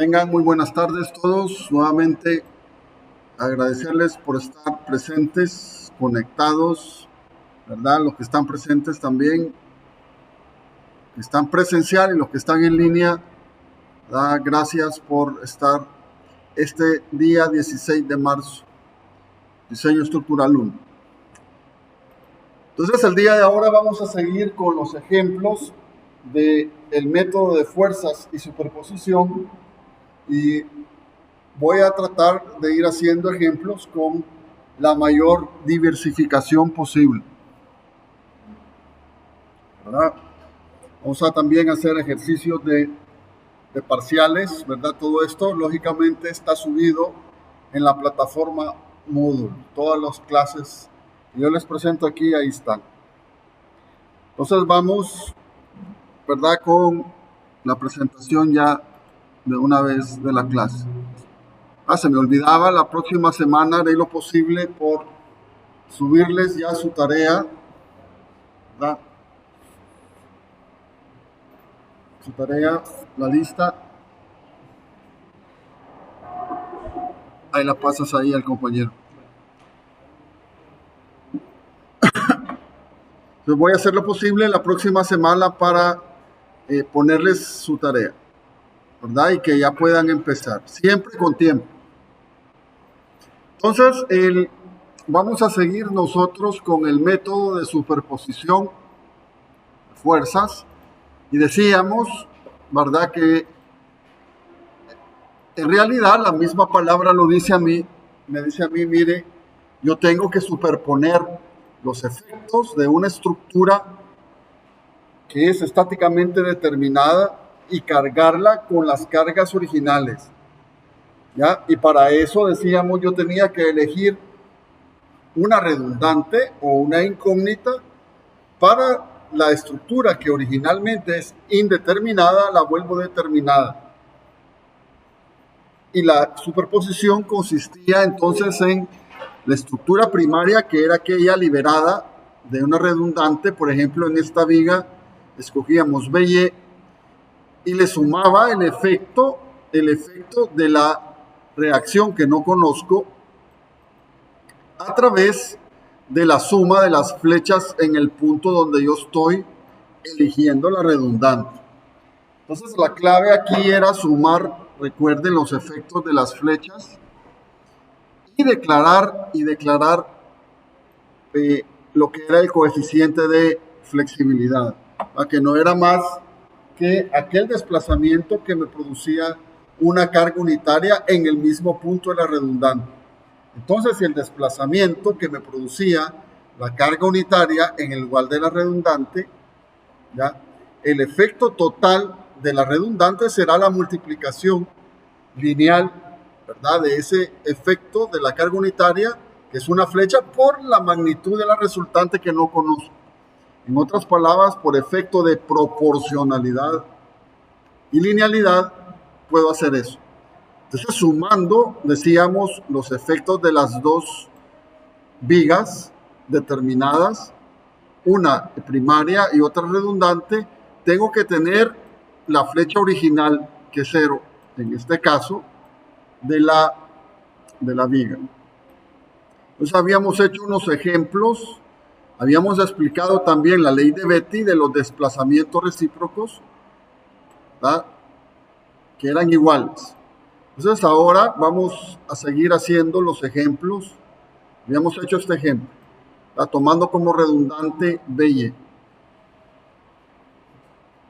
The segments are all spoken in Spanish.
Tengan muy buenas tardes todos. Nuevamente agradecerles por estar presentes, conectados, ¿verdad? Los que están presentes también, que están presencial y los que están en línea, ¿verdad? Gracias por estar este día 16 de marzo, diseño estructural 1. Entonces el día de ahora vamos a seguir con los ejemplos del método de fuerzas y superposición y voy a tratar de ir haciendo ejemplos con la mayor diversificación posible, ¿verdad? Vamos a también hacer ejercicios de parciales, ¿verdad? Todo esto lógicamente está subido en la plataforma Moodle. Todas las clases que yo les presento aquí, ahí están. Entonces vamos, ¿verdad? Con la presentación ya de una vez de la clase. Se me olvidaba, la próxima semana haré lo posible por subirles ya su tarea, ¿verdad? Su tarea, la lista. Ahí la pasas ahí al compañero. Entonces voy a hacer lo posible la próxima semana para ponerles su tarea, ¿verdad? Y que ya puedan empezar, siempre con tiempo. Entonces, vamos a seguir nosotros con el método de superposición de fuerzas. Y decíamos, ¿verdad? Que en realidad la misma palabra lo dice a mí, me dice a mí, mire, yo tengo que superponer los efectos de una estructura que es estáticamente determinada y cargarla con las cargas originales, ¿ya? Y para eso decíamos, yo tenía que elegir una redundante o una incógnita para la estructura que originalmente es indeterminada, la vuelvo determinada. Y la superposición consistía entonces en la estructura primaria, que era aquella liberada de una redundante. Por ejemplo, en esta viga escogíamos BY y le sumaba el efecto de la reacción que no conozco a través de la suma de las flechas en el punto donde yo estoy eligiendo la redundante. Entonces la clave aquí era sumar, recuerden, los efectos de las flechas y declarar lo que era el coeficiente de flexibilidad, que no era más que aquel desplazamiento que me producía una carga unitaria en el mismo punto de la redundante. Entonces, si el desplazamiento que me producía la carga unitaria en el lugar de la redundante, ¿ya? El efecto total de la redundante será la multiplicación lineal, ¿verdad? De ese efecto de la carga unitaria, que es una flecha, por la magnitud de la resultante que no conozco. En otras palabras, por efecto de proporcionalidad y linealidad, puedo hacer eso. Entonces, sumando, decíamos, los efectos de las dos vigas determinadas, una primaria y otra redundante, tengo que tener la flecha original, que es 0, en este caso, de la viga. Entonces habíamos hecho unos ejemplos, habíamos explicado también la ley de Betti de los desplazamientos recíprocos, ¿verdad? Que eran iguales. Entonces ahora vamos a seguir haciendo los ejemplos. Habíamos hecho este ejemplo, ¿verdad? Tomando como redundante BY.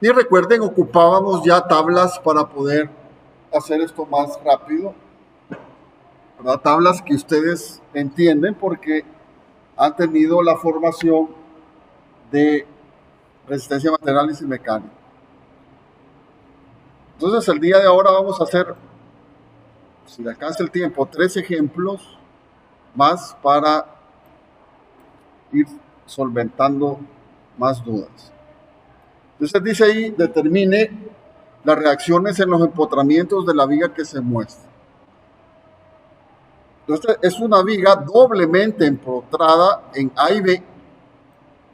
Y recuerden, ocupábamos ya tablas para poder hacer esto más rápido, ¿verdad? Tablas que ustedes entienden porque han tenido la formación de resistencia a materiales y mecánica. Entonces el día de ahora vamos a hacer, si le alcanza el tiempo, 3 ejemplos más para ir solventando más dudas. Entonces dice ahí, determine las reacciones en los empotramientos de la viga que se muestra. Entonces es una viga doblemente empotrada en A y B,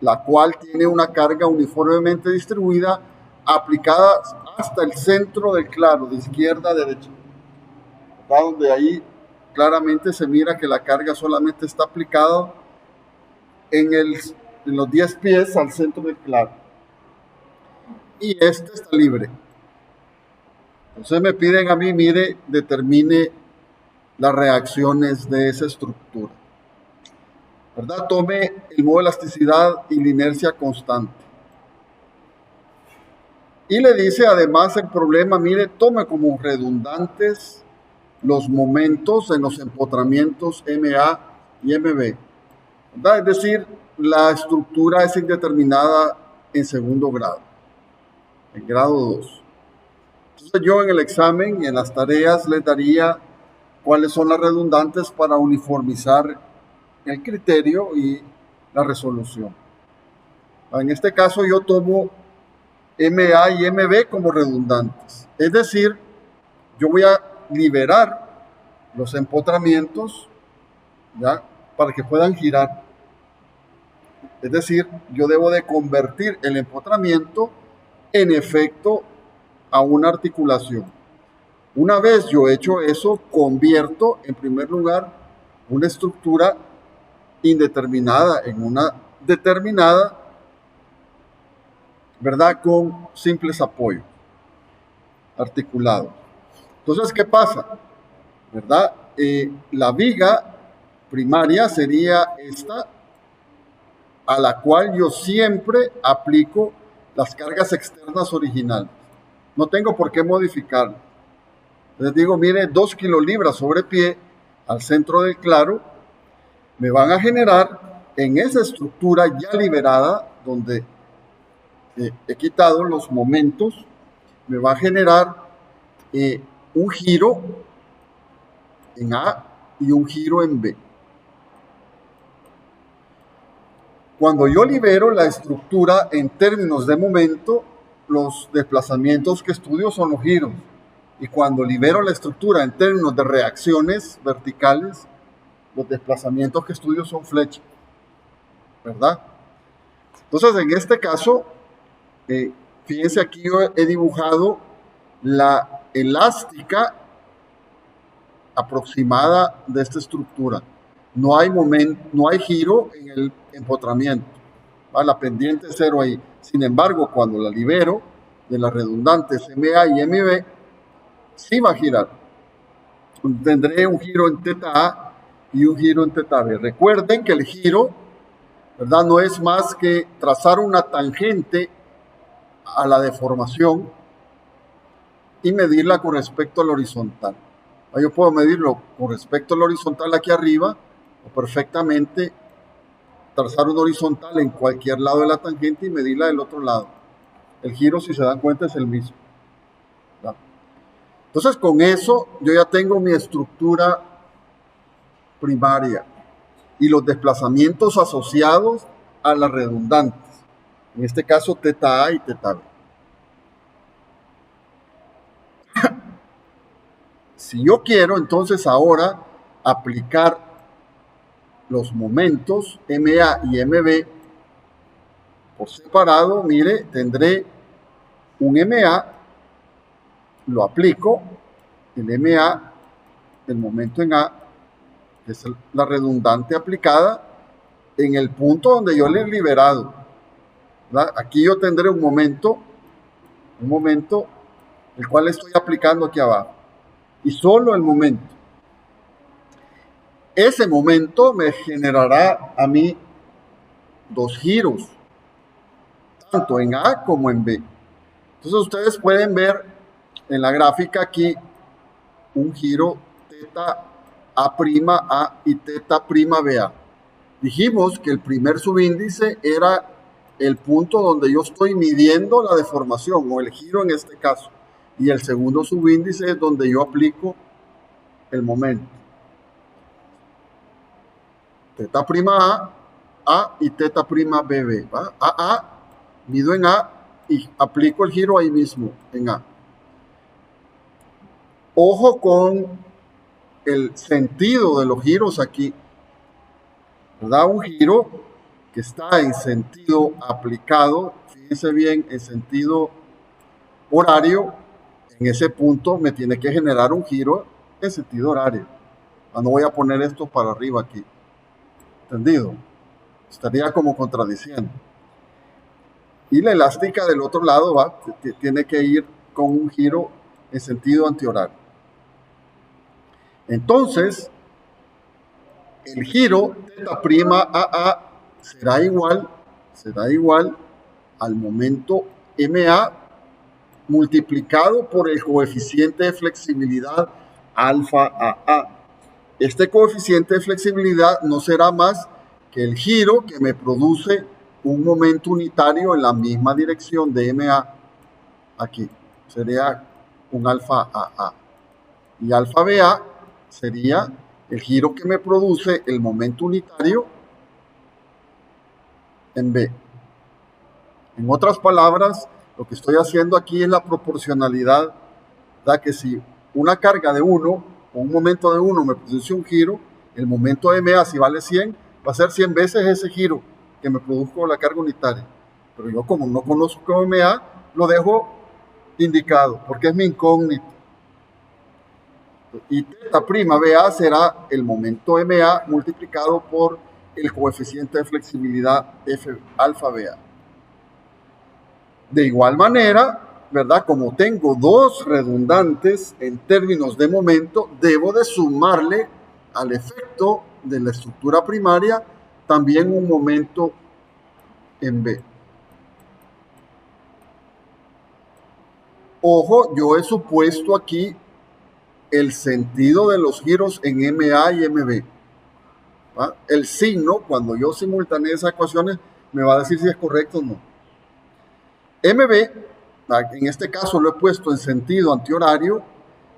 la cual tiene una carga uniformemente distribuida aplicada hasta el centro del claro, de izquierda a derecha. ¿Verdad? Donde ahí claramente se mira que la carga solamente está aplicada en los 10 pies al centro del claro. Y este está libre. Entonces me piden a mí, mire, determine las reacciones de esa estructura. ¿Verdad? Tome el modo de elasticidad y la inercia constante. Y le dice además el problema, mire, tome como redundantes los momentos en los empotramientos MA y MB. ¿Verdad? Es decir, la estructura es indeterminada en segundo grado, en grado 2. Entonces yo en el examen y en las tareas les daría cuáles son las redundantes para uniformizar el criterio y la resolución. En este caso yo tomo MA y MB como redundantes. Es decir, yo voy a liberar los empotramientos, ¿ya?, para que puedan girar. Es decir, yo debo de convertir el empotramiento en efecto a una articulación. Una vez yo he hecho eso, convierto en primer lugar una estructura indeterminada en una determinada, ¿verdad?, con simples apoyos articulados. Entonces, ¿qué pasa? ¿Verdad? La viga primaria sería esta, a la cual yo siempre aplico las cargas externas originales. No tengo por qué modificarlo. Les digo, mire, 2 kilolibras sobre pie al centro del claro me van a generar en esa estructura ya liberada, donde he quitado los momentos, me va a generar un giro en A y un giro en B. Cuando yo libero la estructura en términos de momento, los desplazamientos que estudio son los giros. Y cuando libero la estructura en términos de reacciones verticales, los desplazamientos que estudio son flechas, ¿verdad? Entonces, en este caso, fíjense, aquí yo he dibujado la elástica aproximada de esta estructura. No hay giro en el empotramiento. La pendiente es 0 ahí. Sin embargo, cuando la libero de las redundantes MA y MB, sí va a girar. Tendré un giro en teta A y un giro en teta B. Recuerden que el giro, ¿verdad?, no es más que trazar una tangente a la deformación y medirla con respecto al horizontal. Yo puedo medirlo con respecto al horizontal aquí arriba, o perfectamente trazar un horizontal en cualquier lado de la tangente y medirla del otro lado. El giro, si se dan cuenta, es el mismo. ¿Verdad? Entonces, con eso yo ya tengo mi estructura primaria y los desplazamientos asociados a las redundantes. En este caso, teta A y teta B. Si yo quiero, entonces ahora aplicar los momentos MA y MB por separado, mire, tendré un MA, lo aplico, el MA, el momento en A, que es la redundante aplicada en el punto donde yo le he liberado, ¿verdad? Aquí yo tendré un momento, el cual estoy aplicando aquí abajo, y solo el momento. Ese momento me generará a mí 2 giros, tanto en A como en B. Entonces ustedes pueden ver en la gráfica aquí un giro teta A' y teta' BA. Dijimos que el primer subíndice era el punto donde yo estoy midiendo la deformación o el giro en este caso, y el segundo subíndice es donde yo aplico el momento. Teta' A y teta' BB. ¿Va? Mido en A y aplico el giro ahí mismo en A. Ojo con el sentido de los giros aquí. ¿Verdad? Un giro que está en sentido aplicado, fíjense bien, en sentido horario, en ese punto me tiene que generar un giro en sentido horario. No voy a poner esto para arriba aquí. ¿Entendido? Estaría como contradiciendo. Y la elástica del otro lado tiene que ir con un giro en sentido antihorario. Entonces, el giro θ' AA será igual al momento MA multiplicado por el coeficiente de flexibilidad alfa AA. Este coeficiente de flexibilidad no será más que el giro que me produce un momento unitario en la misma dirección de MA. Aquí sería un alfa AA. Y alfa BA sería el giro que me produce el momento unitario en B. En otras palabras, lo que estoy haciendo aquí es la proporcionalidad, da que si una carga de 1 o un momento de 1 me produce un giro, el momento MA, si vale 100, va a ser 100 veces ese giro que me produjo la carga unitaria. Pero yo, como no conozco MA, lo dejo indicado, porque es mi incógnito. Y θ' BA será el momento MA multiplicado por el coeficiente de flexibilidad F alfa BA. De igual manera, ¿verdad? Como tengo dos redundantes en términos de momento, debo de sumarle al efecto de la estructura primaria también un momento en B. Ojo, yo he supuesto aquí el sentido de los giros en MA y MB. ¿Va? El signo, cuando yo simultanee esas ecuaciones, me va a decir si es correcto o no. MB, en este caso lo he puesto en sentido antihorario.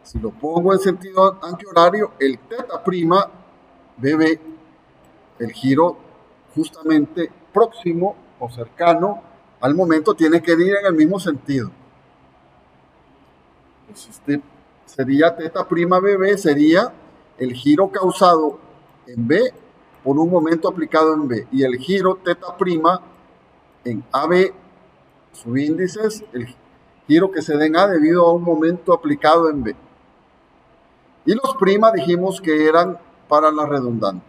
Si lo pongo en sentido antihorario, el θ' BB, el giro justamente próximo o cercano al momento, tiene que ir en el mismo sentido. Entonces, sería θ' BB, sería el giro causado en B por un momento aplicado en B. Y el giro θ' en AB, subíndices, el giro que se den A debido a un momento aplicado en B. Y los primas dijimos que eran para las redundantes,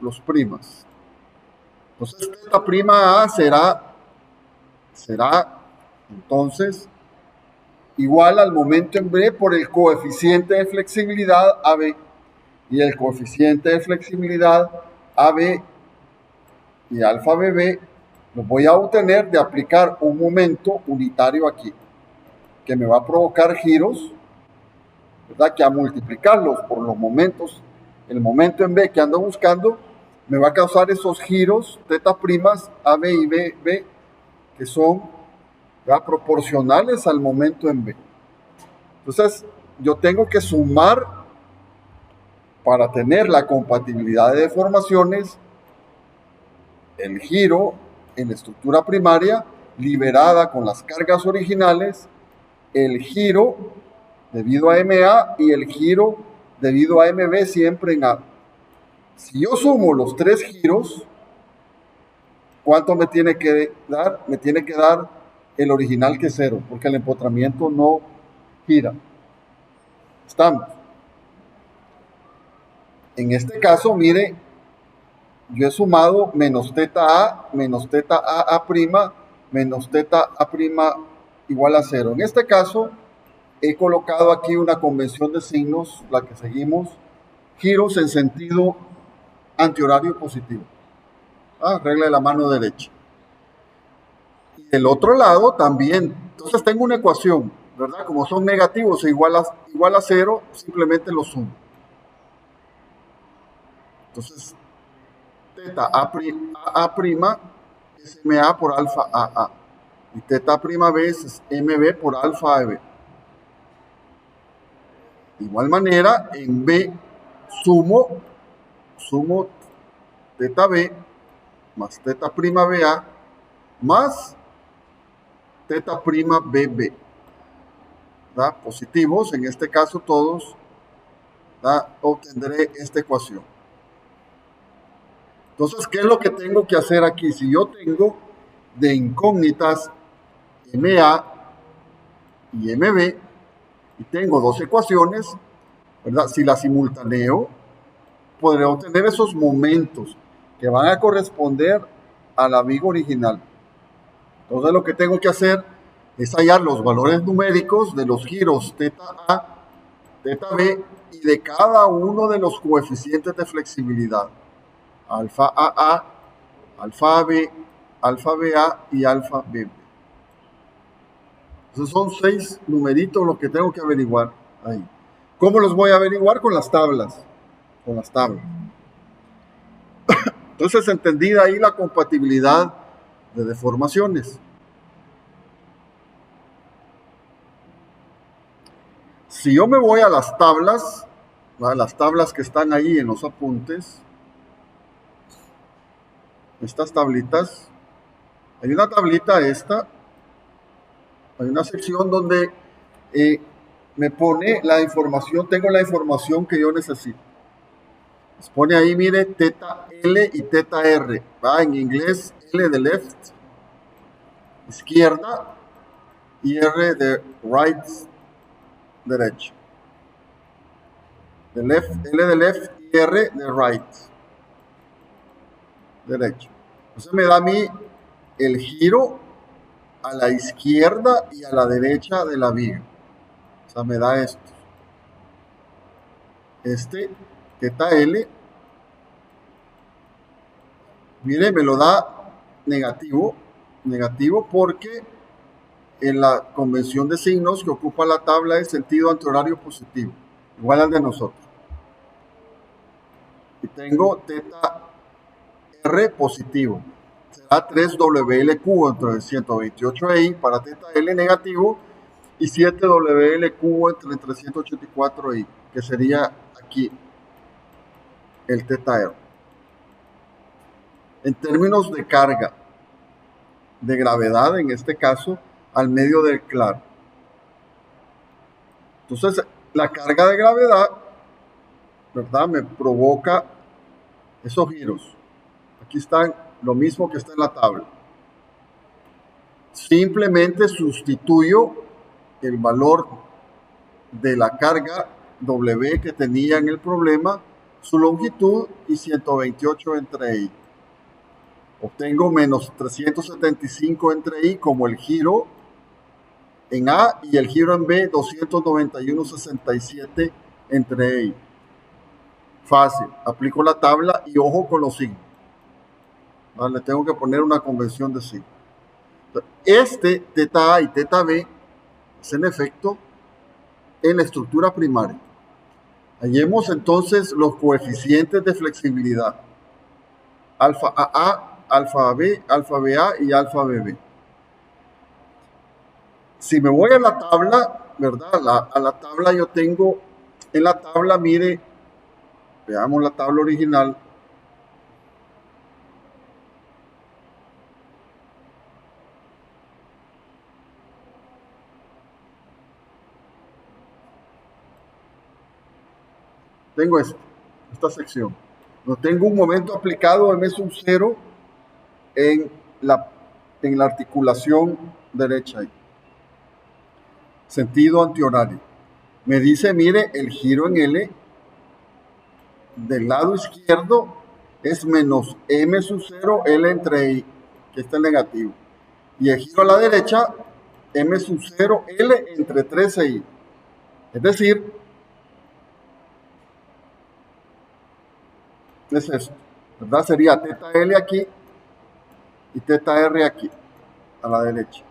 los primas. Entonces, θ' A será entonces igual al momento en B por el coeficiente de flexibilidad AB. Y el coeficiente de flexibilidad AB y alfa BB lo voy a obtener de aplicar un momento unitario aquí, que me va a provocar giros, ¿verdad? Que a multiplicarlos por los momentos, el momento en B que ando buscando, me va a causar esos giros θ' AB y BB, que son, ¿verdad?, proporcionales al momento en B. Entonces, yo tengo que sumar para tener la compatibilidad de deformaciones el giro en la estructura primaria liberada con las cargas originales, el giro debido a MA y el giro debido a MB siempre en A. Si yo sumo los tres giros, ¿cuánto me tiene que dar? Me tiene que dar el original, que es 0, porque el empotramiento no gira. Estamos. En este caso, mire, yo he sumado menos θA, menos θAA', menos θA' igual a 0. En este caso, he colocado aquí una convención de signos, la que seguimos, giros en sentido antihorario positivo. Regla de la mano derecha. Y del otro lado también. Entonces tengo una ecuación, ¿verdad? Como son negativos e igual a 0, simplemente lo sumo. Entonces, θA' es MA por alfa AA. Y θB es MB por alfa AB. De igual manera, en B sumo θB más θ'BA más θ'BB. ¿Da? Positivos, en este caso todos, ¿da? Obtendré esta ecuación. Entonces, ¿qué es lo que tengo que hacer aquí? Si yo tengo de incógnitas MA y MB, y tengo dos ecuaciones, ¿verdad? Si las simultaneo, podré obtener esos momentos que van a corresponder a la viga original. Entonces lo que tengo que hacer es hallar los valores numéricos de los giros θ A, θ B y de cada uno de los coeficientes de flexibilidad. Alfa AA, alfa AB, alfa BA y alfa BB. Esos son 6 numeritos los que tengo que averiguar ahí. ¿Cómo los voy a averiguar? Con las tablas. Con las tablas. Entonces, entendida ahí la compatibilidad de deformaciones. Si yo me voy a las tablas que están ahí en los apuntes, estas tablitas, hay una tablita esta, hay una sección donde me pone la información, tengo la información que yo necesito. Les pone ahí, mire, θ L y θ R, ¿va? En inglés, L de left, izquierda, y R de right, derecho. De left, L de left y R de right, derecho. Entonces me da a mí el giro a la izquierda y a la derecha de la viga. O sea, me da esto. Este θ L, mire, me lo da negativo porque en la convención de signos que ocupa la tabla es sentido antihorario positivo, igual al de nosotros. Y tengo θ R positivo. Será 3WL entre 128i para θ L negativo y 7WL entre 384i, que sería aquí el θ R. En términos de carga, de gravedad en este caso, al medio del claro. Entonces, la carga de gravedad, ¿verdad?, me provoca esos giros. Aquí están lo mismo que está en la tabla. Simplemente sustituyo el valor de la carga W que tenía en el problema, su longitud y 128 entre I. Obtengo menos 375 entre I como el giro en A y el giro en B 291,67 entre I. Fácil, aplico la tabla y ojo con los signos. Le tengo que poner una convención de signos. Este θ A y θ B es en efecto en la estructura primaria. Hallemos entonces los coeficientes de flexibilidad. Alfa AA, alfa AB, alfa BA y alfa BB. Si me voy a la tabla, ¿verdad? A la tabla yo tengo, en la tabla, mire, veamos la tabla original. Tengo esta sección. No tengo un momento aplicado M sub 0 en la articulación derecha. Sentido antihorario. Me dice, mire, el giro en L del lado izquierdo es menos M sub 0 L entre I, que está el negativo. Y el giro a la derecha, M sub 0 L entre 13I. Es decir, es esto, ¿verdad? Sería θ L aquí y θ R aquí, a la derecha.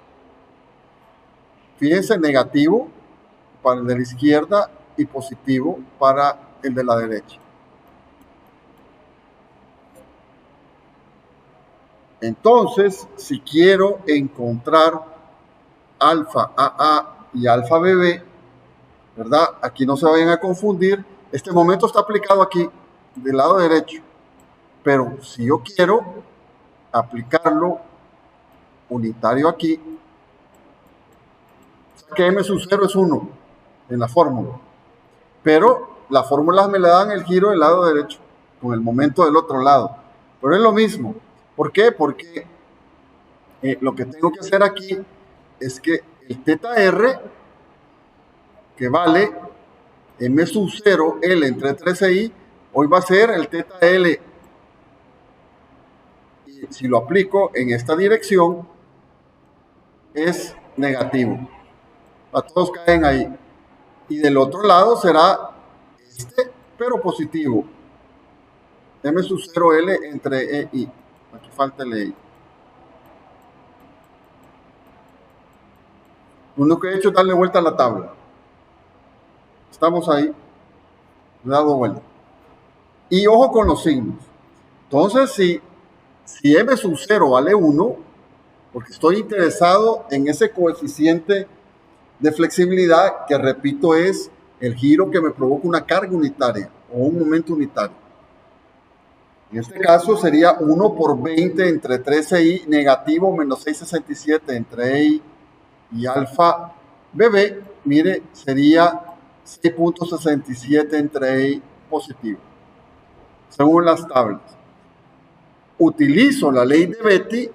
Fíjense, negativo para el de la izquierda y positivo para el de la derecha. Entonces, si quiero encontrar alfa AA y alfa BB, ¿verdad? Aquí no se vayan a confundir. Este momento está aplicado aquí, del lado derecho. Pero si yo quiero aplicarlo unitario aquí, que M sub 0 es 1 en la fórmula. Pero las fórmulas me la dan el giro del lado derecho, con el momento del otro lado. Pero es lo mismo. ¿Por qué? Porque lo que tengo que hacer aquí es que el θ R que vale M sub 0 L entre 13i, hoy va a ser el teta L. Y si lo aplico en esta dirección, es negativo. A todos caen ahí. Y del otro lado será este, pero positivo. M sub 0 L entre E y. Aquí falta el E. Lo único que he hecho es darle vuelta a la tabla. Estamos ahí. Le he dado vuelta. Y ojo con los signos. Entonces, si M sub 0 vale 1, porque estoy interesado en ese coeficiente de flexibilidad que, repito, es el giro que me provoca una carga unitaria o un momento unitario. En este caso sería 1 por 20 entre 13i negativo menos 6,67 entre i y alfa bb, mire, sería 6,67 entre i positivo, según las tablas. Utilizo la ley de Betti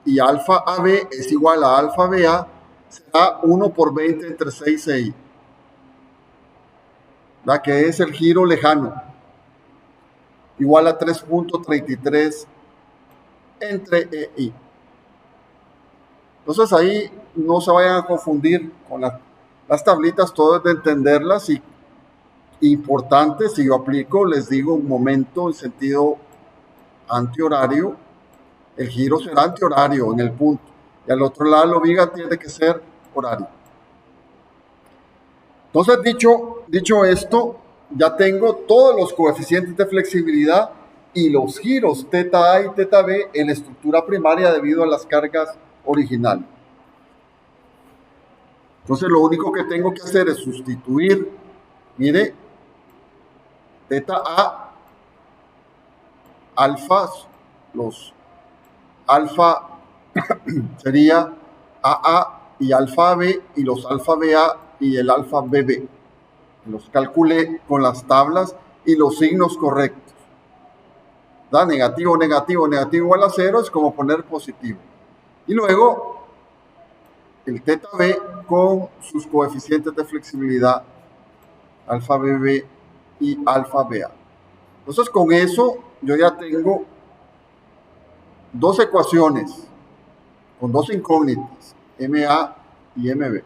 y alfa AB es igual a alfa BA, será 1 por 20 entre 6 e i, la que es el giro lejano, igual a 3,33 entre e i. Entonces ahí no se vayan a confundir con las tablitas, todo es de entenderlas. Y importante, si yo aplico, les digo, un momento en sentido antihorario, el giro será antihorario en el punto, y al otro lado la viga tiene que ser horario. Entonces, dicho esto, ya tengo todos los coeficientes de flexibilidad y los giros teta A y teta B en la estructura primaria debido a las cargas originales. Entonces, lo único que tengo que hacer es sustituir, mire, teta A, alfa, los alfa sería AA y alfa B, y los alfa BA y el alfa BB. Los calculé con las tablas y los signos correctos. ¿Da? Negativo, negativo, negativo igual a 0 es como poner positivo. Y luego el teta B con sus coeficientes de flexibilidad, alfa BB y alfa BA. Entonces, con eso yo ya tengo dos ecuaciones con dos incógnitas, MA y MB.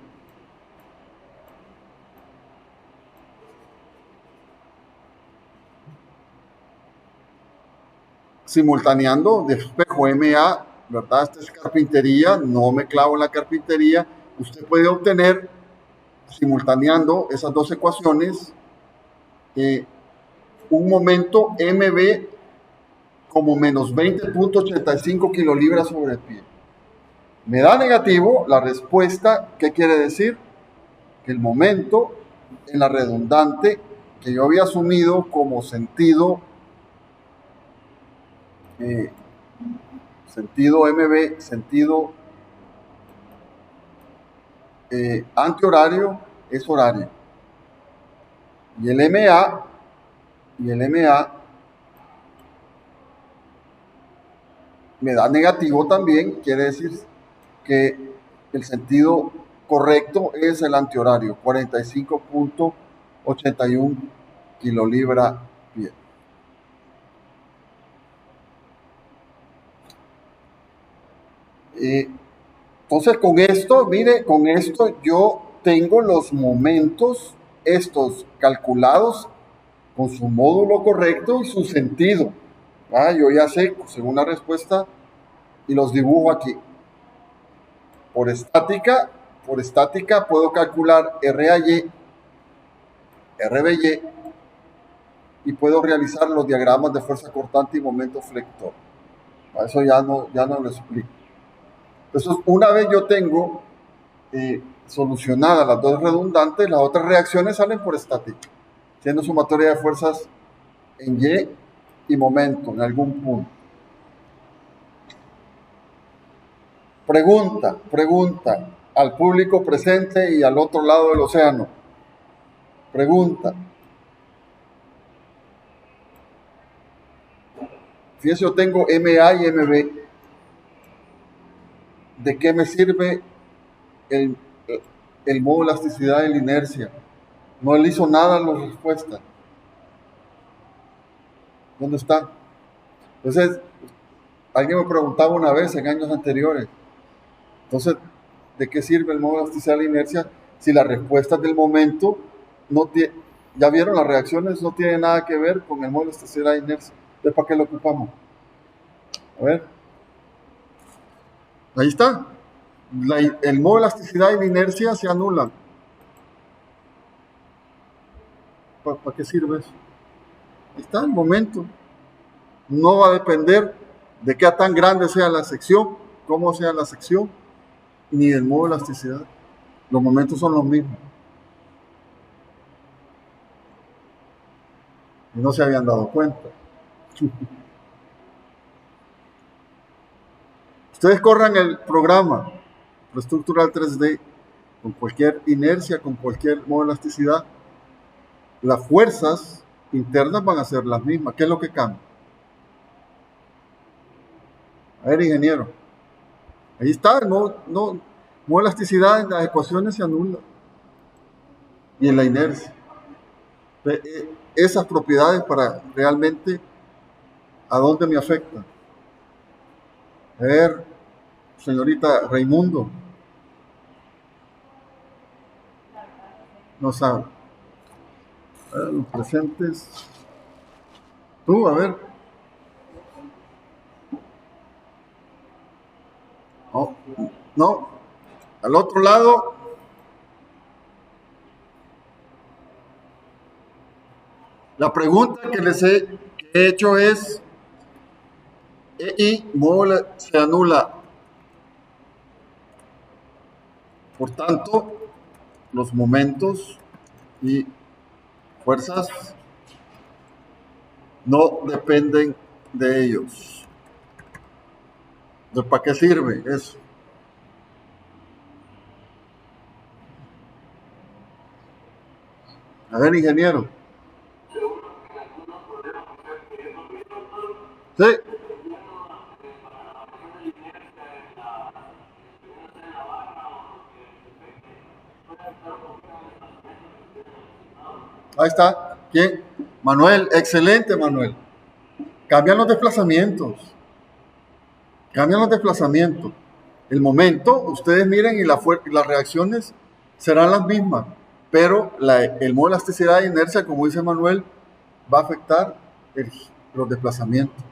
Simultaneando, despejo MA, ¿verdad? Esta es carpintería, no me clavo en la carpintería. Usted puede obtener, simultaneando esas dos ecuaciones, un momento MB como menos 20,85 kilolibras sobre el pie. Me da negativo, la respuesta, ¿qué quiere decir? Que el momento en la redundante que yo había asumido como sentido MB, sentido antihorario, es horario. Y el MA me da negativo también, quiere decir que el sentido correcto es el antihorario, 45,81 kilolibra pie. Entonces con esto, mire, con esto yo tengo los momentos estos calculados con su módulo correcto y su sentido. Yo ya sé, según la respuesta, y los dibujo aquí. Por estática puedo calcular RAY, RBY, y puedo realizar los diagramas de fuerza cortante y momento flector. Eso ya no lo explico. Entonces, una vez yo tengo solucionadas las dos redundantes, las otras reacciones salen por estática, siendo sumatoria de fuerzas en Y y momento en algún punto. Pregunta al público presente y al otro lado del océano. Pregunta. Fíjense, yo tengo MA y MB. ¿De qué me sirve el modo de elasticidad y la inercia. No le hizo nada a la respuesta. ¿Dónde está? Entonces, alguien me preguntaba una vez en años anteriores, entonces, ¿de qué sirve el modo de elasticidad y la inercia si las respuestas del momento no tiene, ya vieron las reacciones, no tienen nada que ver con el modo de elasticidad y inercia? Entonces, ¿para qué lo ocupamos? A ver, ahí está. El modo de elasticidad y la inercia se anulan. ¿Para qué sirve eso? Ahí está el momento. No va a depender de qué tan grande sea la sección, cómo sea la sección, ni del modo de elasticidad. Los momentos son los mismos. Y no se habían dado cuenta. Ustedes corran el programa Estructural 3D con cualquier inercia, con cualquier modo de elasticidad, las fuerzas internas van a ser las mismas. ¿Qué es lo que cambia? A ver, ingeniero. Ahí está, modo de elasticidad en las ecuaciones se anula. Y en la inercia. Esas propiedades para realmente a dónde me afectan. A ver, señorita Raimundo. No sabe. A ver, los presentes. Tú, a ver. No, no. Al otro lado. La pregunta que les he hecho es, y modo se anula. Por tanto, los momentos y fuerzas no dependen de ellos. ¿Para qué sirve eso? A ver, ingeniero. Sí. Ahí está. ¿Quién? Manuel. Excelente, Manuel. Cambian los desplazamientos. Cambian los desplazamientos. El momento, ustedes miren, y las reacciones serán las mismas. Pero el modo de elasticidad e inercia, como dice Manuel, va a afectar los desplazamientos.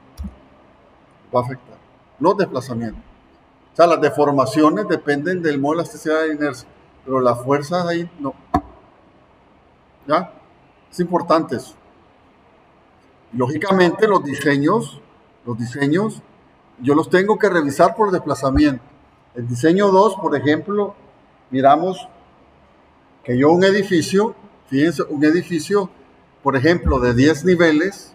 Va a afectar los desplazamientos. O sea, las deformaciones dependen del modo de elasticidad e inercia. Pero las fuerzas ahí no. ¿Ya? Es importante eso. Lógicamente los diseños, yo los tengo que revisar por desplazamiento. El diseño 2, por ejemplo, miramos que yo un edificio, fíjense, un edificio, por ejemplo, de 10 niveles,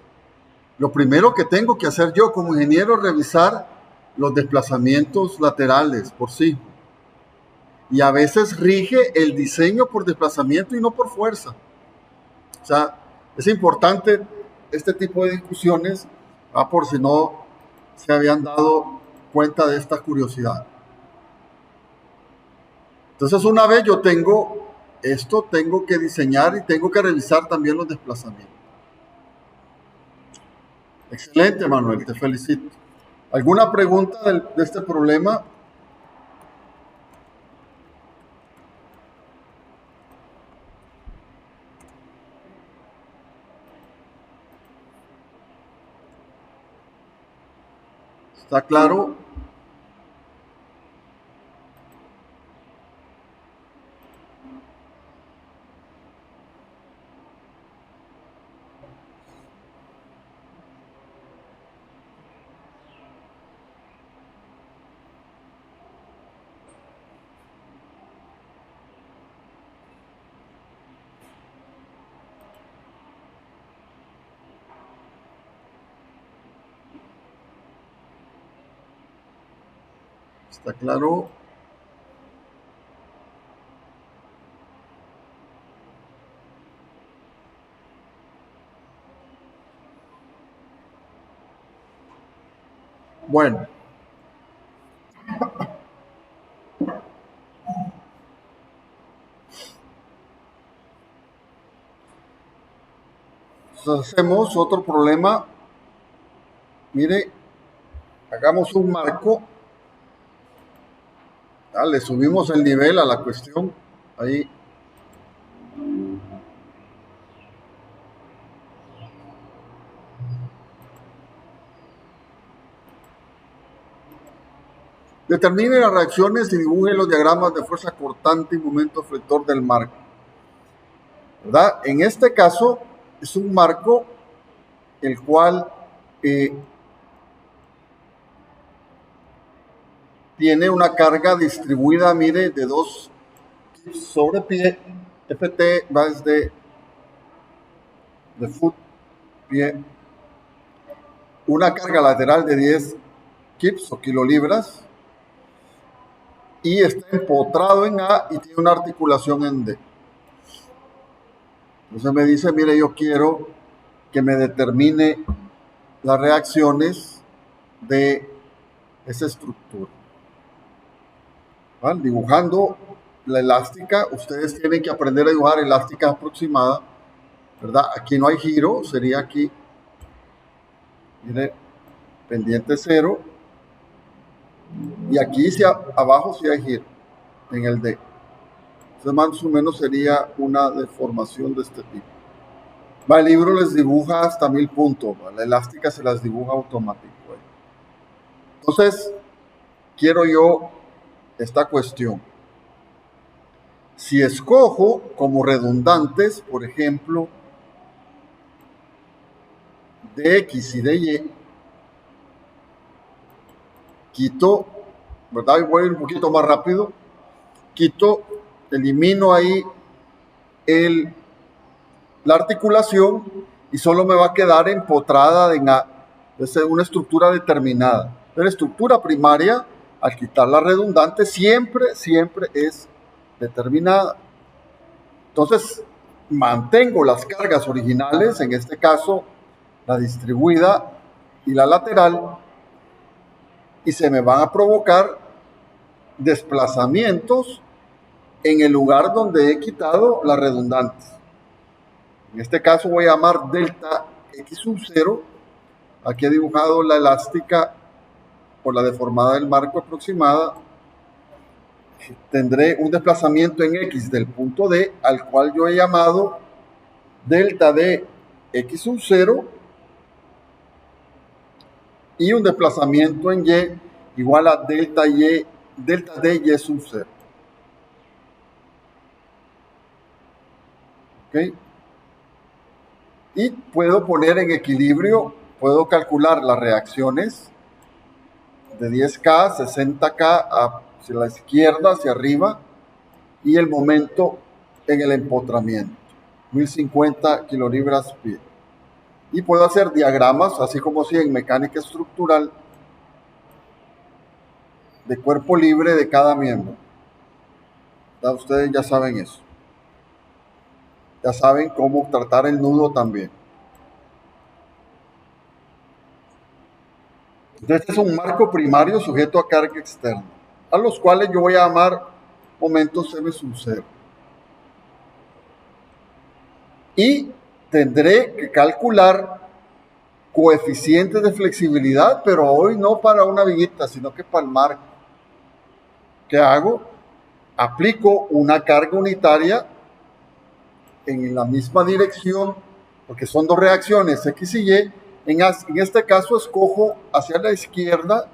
lo primero que tengo que hacer yo como ingeniero es revisar los desplazamientos laterales por sí. Y a veces rige el diseño por desplazamiento y no por fuerza. O sea, es importante este tipo de discusiones, por si no se habían dado cuenta de esta curiosidad. Entonces, una vez yo tengo esto, tengo que diseñar y tengo que revisar también los desplazamientos. Excelente, Manuel, te felicito. ¿Alguna pregunta de este problema? ¿Está claro? ¿Está claro? Bueno, Entonces hacemos otro problema. Mire, hagamos un marco. Le subimos el nivel a la cuestión. Ahí. Determine las reacciones y dibuje los diagramas de fuerza cortante y momento flector del marco. ¿Verdad? En este caso es un marco el cual tiene una carga distribuida, mire, de 2 sobre pie. FT va desde de foot, pie. Una carga lateral de 10 kips o kilolibras. Y está empotrado en A y tiene una articulación en D. Entonces me dice, mire, yo quiero que me determine las reacciones de esa estructura. ¿Vale? Dibujando la elástica, ustedes tienen que aprender a dibujar elástica aproximada, ¿verdad? Aquí no hay giro, sería aquí, mire, pendiente 0, y aquí abajo sí hay giro, en el D. Entonces más o menos sería una deformación de este tipo. El libro les dibuja hasta 1000 puntos, la elástica se las dibuja automático. Entonces, quiero yo esta cuestión. Si escojo como redundantes, por ejemplo, de X y de Y, quito, ¿verdad? Y voy a ir un poquito más rápido. Quito, elimino ahí la articulación y solo me va a quedar empotrada en A. Es una estructura determinada. La estructura primaria, al quitar la redundante, siempre es determinada. Entonces, mantengo las cargas originales, en este caso, la distribuida y la lateral, y se me van a provocar desplazamientos en el lugar donde he quitado las redundantes. En este caso voy a llamar delta X sub 0. Aquí he dibujado la elástica por la deformada del marco aproximada. Tendré un desplazamiento en X del punto D, al cual yo he llamado delta D X sub 0, y un desplazamiento en Y igual a delta D Y sub 0. ¿Okay? Y puedo poner en equilibrio, puedo calcular las reacciones de 10K, 60K hacia la izquierda, hacia arriba, y el momento en el empotramiento, 1050 kilolibras pie. Y puedo hacer diagramas, así como si en mecánica estructural, de cuerpo libre de cada miembro. Ustedes ya saben eso. Ya saben cómo tratar el nudo también. Entonces, este es un marco primario sujeto a carga externa, a los cuales yo voy a llamar momentos M sub 0. Y tendré que calcular coeficientes de flexibilidad, pero hoy no para una viguita, sino que para el marco. ¿Qué hago? Aplico una carga unitaria en la misma dirección, porque son dos reacciones X y Y. En este caso escojo hacia la izquierda,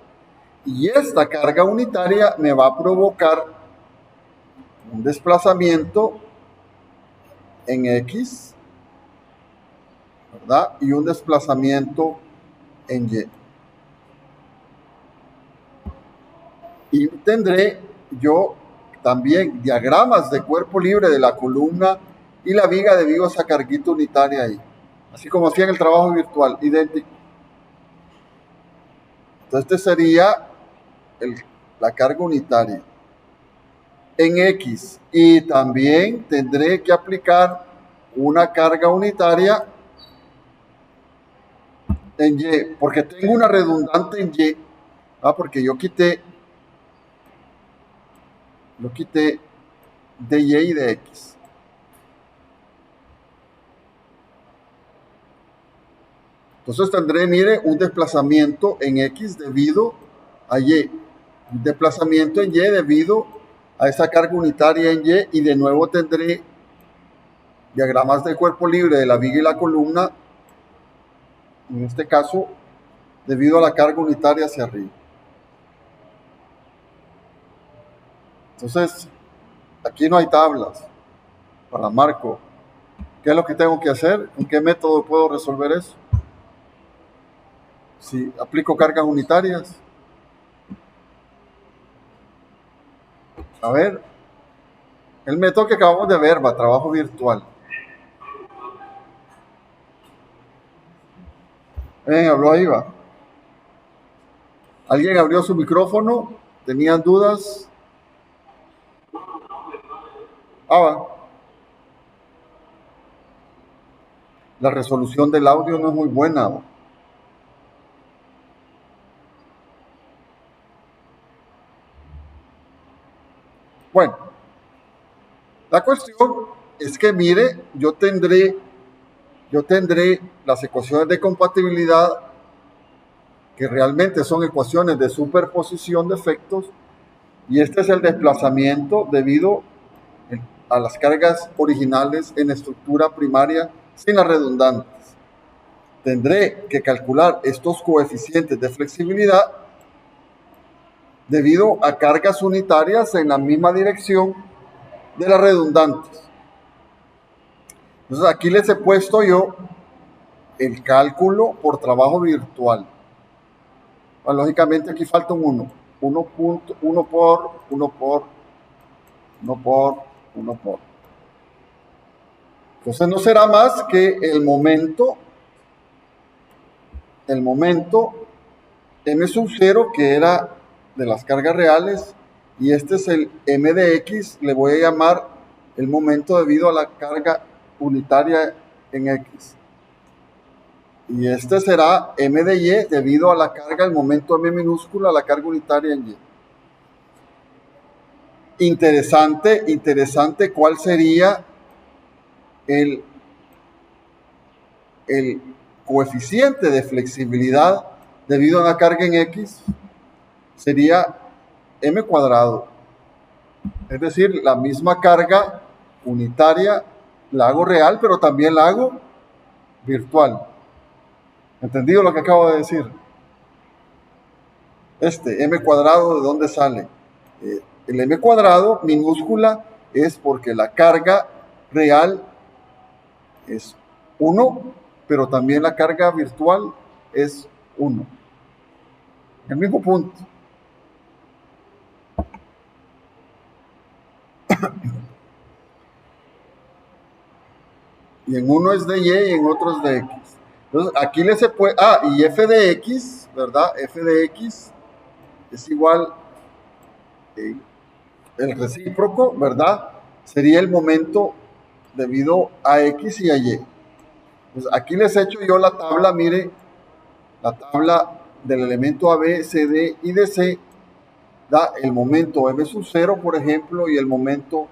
y esta carga unitaria me va a provocar un desplazamiento en X, ¿verdad? Y un desplazamiento en Y. Y tendré yo también diagramas de cuerpo libre de la columna y la viga debido a esa carguita unitaria ahí. Así como hacía en el trabajo virtual, idéntico. Entonces este sería la carga unitaria en X. Y también tendré que aplicar una carga unitaria en Y, porque tengo una redundante en Y, porque yo quité de Y y de X. Entonces tendré, mire, un desplazamiento en X debido a Y. Un desplazamiento en Y debido a esa carga unitaria en Y. Y de nuevo tendré diagramas del cuerpo libre de la viga y la columna. En este caso, debido a la carga unitaria hacia arriba. Entonces, aquí no hay tablas para Marco. ¿Qué es lo que tengo que hacer? ¿En qué método puedo resolver eso? Si aplico cargas unitarias. A ver, el método que acabamos de ver, va, trabajo virtual. Habló ahí, va. ¿Alguien abrió su micrófono? ¿Tenían dudas? Va. La resolución del audio no es muy buena, ¿va? Bueno, la cuestión es que, mire, yo tendré las ecuaciones de compatibilidad, que realmente son ecuaciones de superposición de efectos, y este es el desplazamiento debido a las cargas originales en estructura primaria sin las redundantes. Tendré que calcular estos coeficientes de flexibilidad debido a cargas unitarias en la misma dirección de las redundantes. Entonces aquí les he puesto yo el cálculo por trabajo virtual. Bueno, lógicamente aquí falta un 1. 1 por. Entonces no será más que el momento m sub 0, que era de las cargas reales, y este es el m de x, le voy a llamar el momento debido a la carga unitaria en x. Y este será m de y debido a la carga, el momento m minúscula, la carga unitaria en y. Interesante, ¿cuál sería el coeficiente de flexibilidad debido a una carga en x? Sería m cuadrado. Es decir, la misma carga unitaria la hago real, pero también la hago virtual. ¿Entendido lo que acabo de decir? M cuadrado, ¿de dónde sale? El m cuadrado minúscula es porque la carga real es 1, pero también la carga virtual es 1. El mismo punto. Y en uno es de y en otro es de x. Entonces aquí se puede, y f de x, ¿verdad? F de x es igual, el recíproco, ¿verdad? Sería el momento debido a x y a y. Pues aquí les he hecho yo la tabla, mire, la tabla del elemento AB, CD y DC, da el momento m sub 0, por ejemplo, y el momento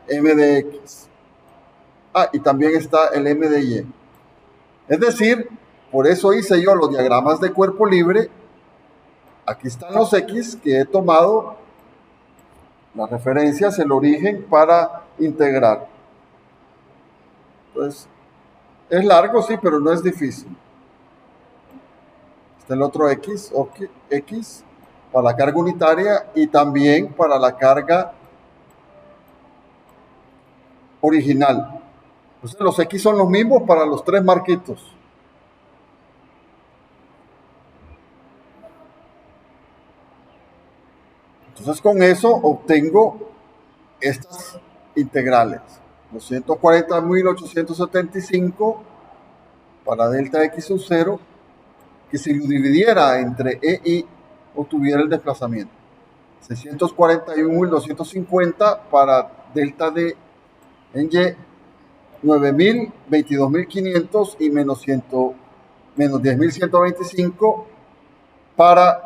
m de x. Y también está el m de y. Es decir, por eso hice yo los diagramas de cuerpo libre. Aquí están los x que he tomado las referencias, el origen, para integrar. Entonces, es largo, sí, pero no es difícil. Está el otro x para la carga unitaria y también para la carga original. Entonces los x son los mismos para los tres marquitos. Entonces con eso obtengo estas integrales. 240.875 para delta x sub 0, que si lo dividiera entre e y obtuviera el desplazamiento. 641.250 para delta d en y, 9.000, 22.500 y menos 10.125 para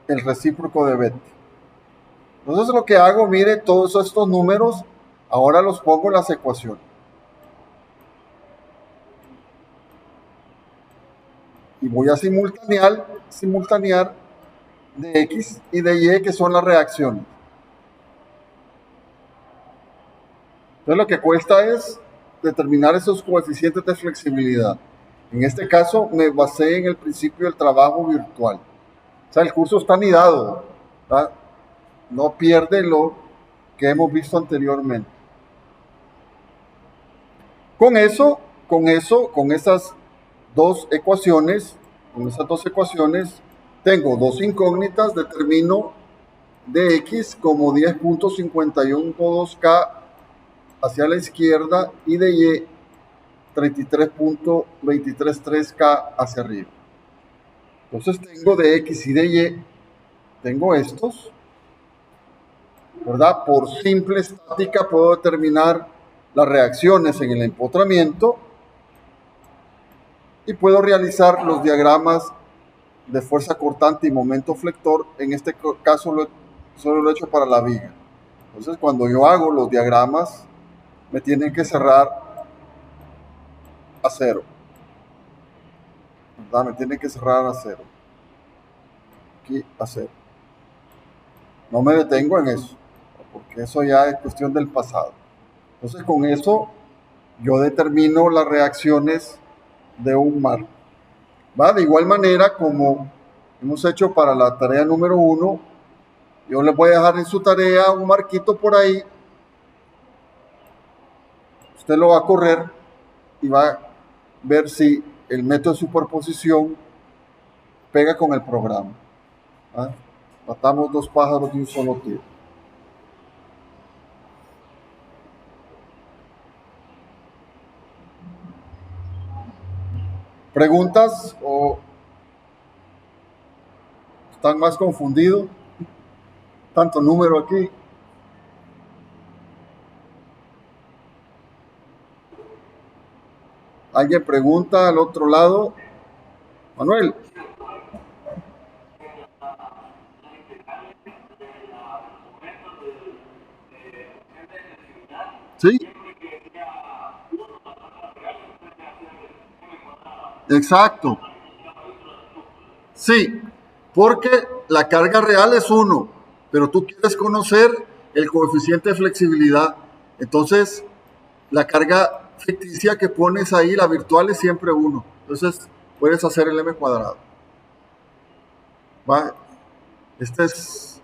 el recíproco de beta. Entonces lo que hago, mire, todos estos números, ahora los pongo en las ecuaciones. y voy a simultanear de X y de Y, que son las reacciones. Entonces lo que cuesta es determinar esos coeficientes de flexibilidad. En este caso me basé en el principio del trabajo virtual. O sea, el curso está anidado, ¿verdad? No pierde lo que hemos visto anteriormente. Con esas dos ecuaciones, tengo dos incógnitas, determino de X como 10.512K hacia la izquierda y de Y 33.233K hacia arriba. Entonces tengo de X y de Y, tengo estos, ¿verdad? Por simple estática puedo determinar las reacciones en el empotramiento y puedo realizar los diagramas de fuerza cortante y momento flector. En este caso solo lo he hecho para la viga. Entonces cuando yo hago los diagramas me tienen que cerrar a cero, ¿verdad? Me tienen que cerrar a cero, aquí a cero. No me detengo en eso, porque eso ya es cuestión del pasado. Entonces con eso yo determino las reacciones de un marco. ¿Va? De igual manera como hemos hecho para la tarea número 1, yo les voy a dejar en su tarea un marquito por ahí. Usted lo va a correr y va a ver si el método de superposición pega con el programa. ¿Va? Matamos dos pájaros de un solo tiro. ¿Preguntas o están más confundidos? Tanto número aquí. ¿Alguien pregunta al otro lado? Manuel. Sí. Exacto. Sí, porque la carga real es 1, pero tú quieres conocer el coeficiente de flexibilidad. Entonces, la carga ficticia que pones ahí, la virtual, es siempre 1. Entonces, puedes hacer el m cuadrado. ¿Va? Este es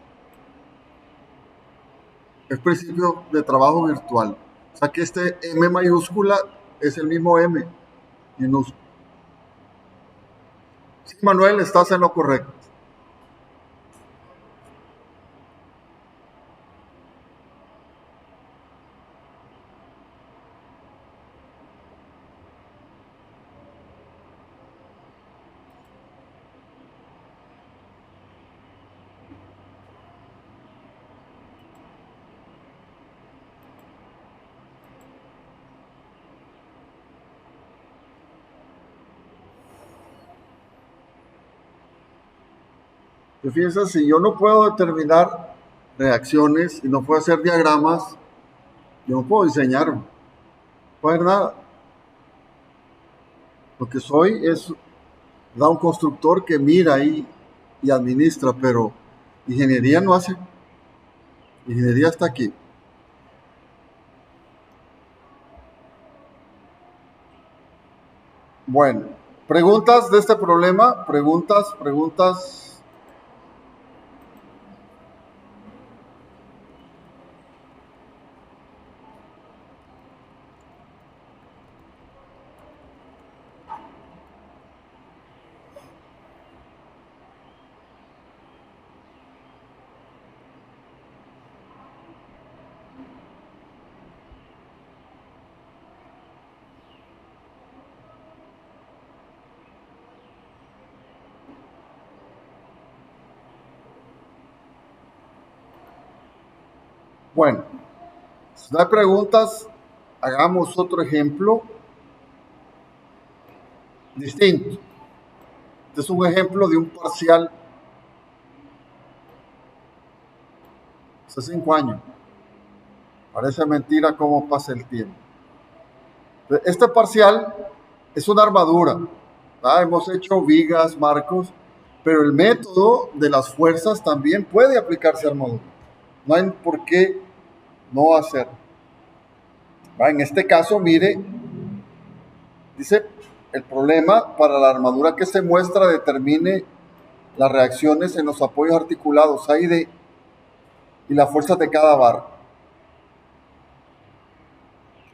el principio de trabajo virtual. O sea que este m mayúscula es el mismo m minúscula. Sí, Manuel, estás en lo correcto. Fíjense, si yo no puedo determinar reacciones y no puedo hacer diagramas, yo no puedo diseñar, no puedo hacer nada. Lo que soy es un constructor que mira ahí y administra, pero ingeniería no hace. Ingeniería está aquí. Bueno, preguntas de este problema, preguntas. Bueno, si no hay preguntas, hagamos otro ejemplo distinto. Este es un ejemplo de un parcial hace 5 años. Parece mentira cómo pasa el tiempo. Este parcial es una armadura. Hemos hecho vigas, marcos, pero el método de las fuerzas también puede aplicarse a armadura. No hay por qué no hacerlo. En este caso, mire, dice, el problema para la armadura que se muestra determine las reacciones en los apoyos articulados AID y las fuerzas de cada barra.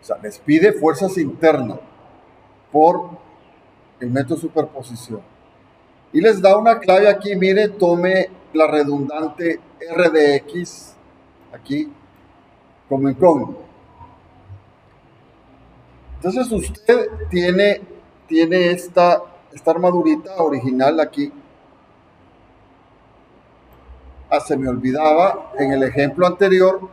O sea, les pide fuerzas internas por el método de superposición. Y les da una clave aquí, mire, tome la redundante R de X aquí como incógnito. Entonces usted tiene esta armadurita original aquí. Se me olvidaba en el ejemplo anterior.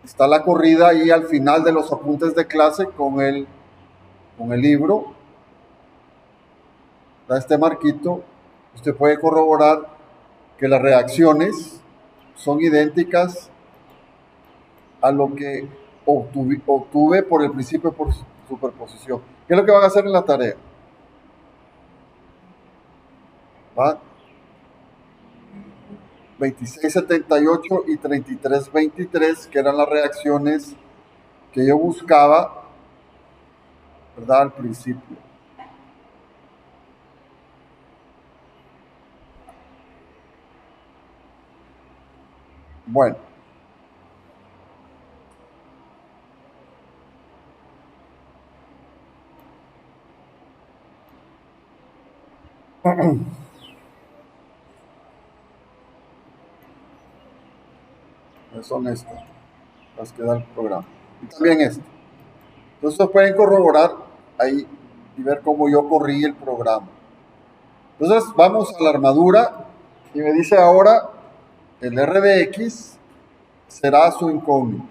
Está la corrida ahí al final de los apuntes de clase con el libro. Da este marquito. Usted puede corroborar que las reacciones son idénticas a lo que obtuve por el principio de superposición. ¿Qué es lo que van a hacer en la tarea? ¿Va? 2678 y 3323, que eran las reacciones que yo buscaba, ¿verdad? Al principio. Bueno. Son estas las que da el programa. Y también esto. Entonces pueden corroborar ahí y ver cómo yo corrí el programa. Entonces vamos a la armadura y me dice ahora el R de X será su incógnito.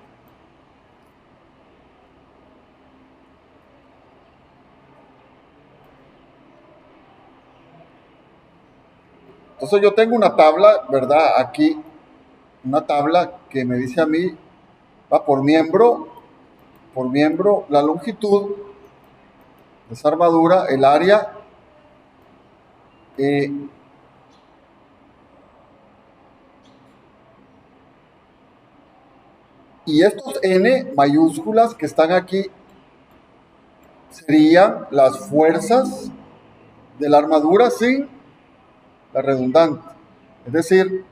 Entonces yo tengo una tabla, ¿verdad? Aquí, una tabla que me dice a mí, va por miembro, la longitud de esa armadura, el área, y estos N mayúsculas que están aquí serían las fuerzas de la armadura sin la redundante. Es decir,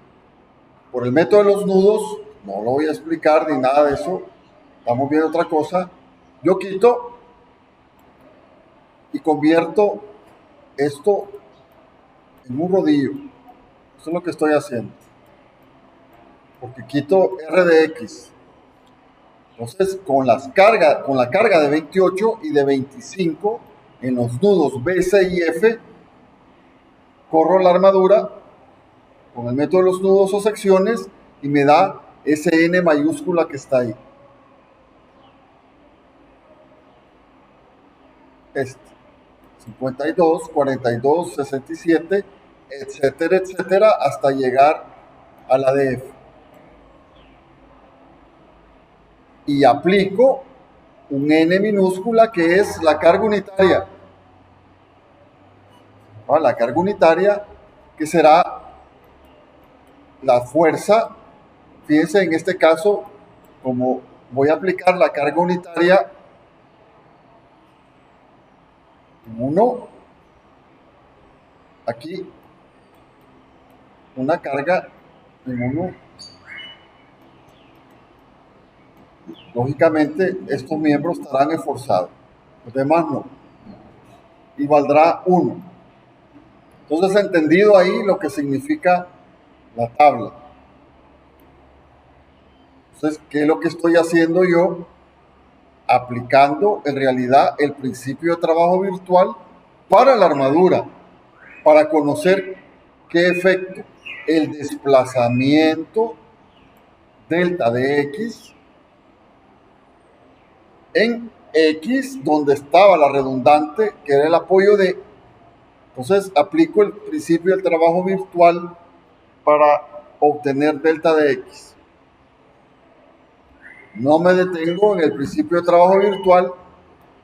por el método de los nudos, no lo voy a explicar ni nada de eso, estamos viendo otra cosa. Yo quito y convierto esto en un rodillo. Eso es lo que estoy haciendo. Porque quito R de X. Entonces, con la carga de 28 y de 25 en los nudos B, C y F, corro la armadura con el método de los nudos o secciones y me da ese N mayúscula que está ahí. Este. 52, 42, 67, etcétera, etcétera, hasta llegar a la DF. Y aplico un N minúscula que es la carga unitaria. La carga unitaria que será la fuerza. Fíjense, en este caso, como voy a aplicar la carga unitaria en 1, aquí una carga en 1. Lógicamente, estos miembros estarán esforzados, los demás no. Y valdrá 1. Entonces, entendido ahí lo que significa la tabla. Entonces, ¿qué es lo que estoy haciendo yo? Aplicando en realidad el principio de trabajo virtual para la armadura, para conocer qué efecto el desplazamiento delta de X en X, donde estaba la redundante, que era el apoyo de. Entonces aplico el principio del trabajo virtual para obtener delta de X. No me detengo en el principio de trabajo virtual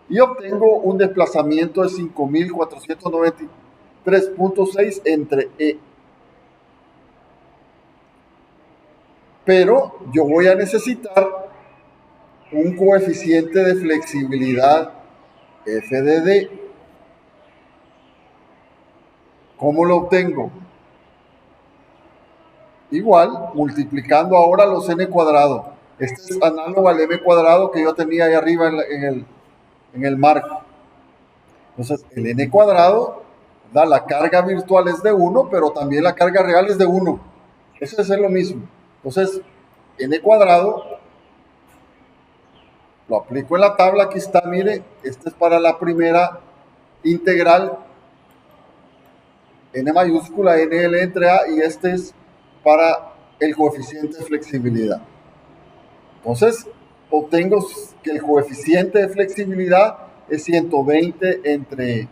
y obtengo un desplazamiento de 5.493.6 entre E. Pero yo voy a necesitar un coeficiente de flexibilidad f de d. ¿Cómo lo obtengo? Igual, multiplicando ahora los n cuadrados. Este es análogo al m cuadrado que yo tenía ahí arriba en el marco. Entonces, el n cuadrado da la carga virtual es de 1, pero también la carga real es de 1. Eso es lo mismo. Entonces, n cuadrado, lo aplico en la tabla, aquí está, mire, este es para la primera integral, n mayúscula, nl entre a, y este es para el coeficiente de flexibilidad. Entonces, obtengo que el coeficiente de flexibilidad es 120 entre...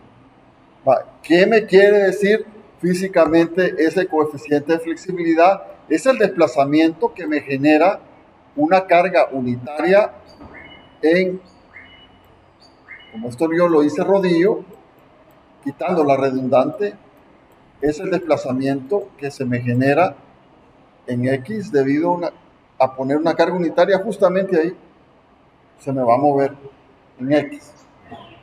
¿Qué me quiere decir físicamente ese coeficiente de flexibilidad? Es el desplazamiento que me genera una carga unitaria en, como esto yo lo hice rodillo, quitando la redundante, es el desplazamiento que se me genera en X debido a poner una carga unitaria justamente ahí. Se me va a mover en X.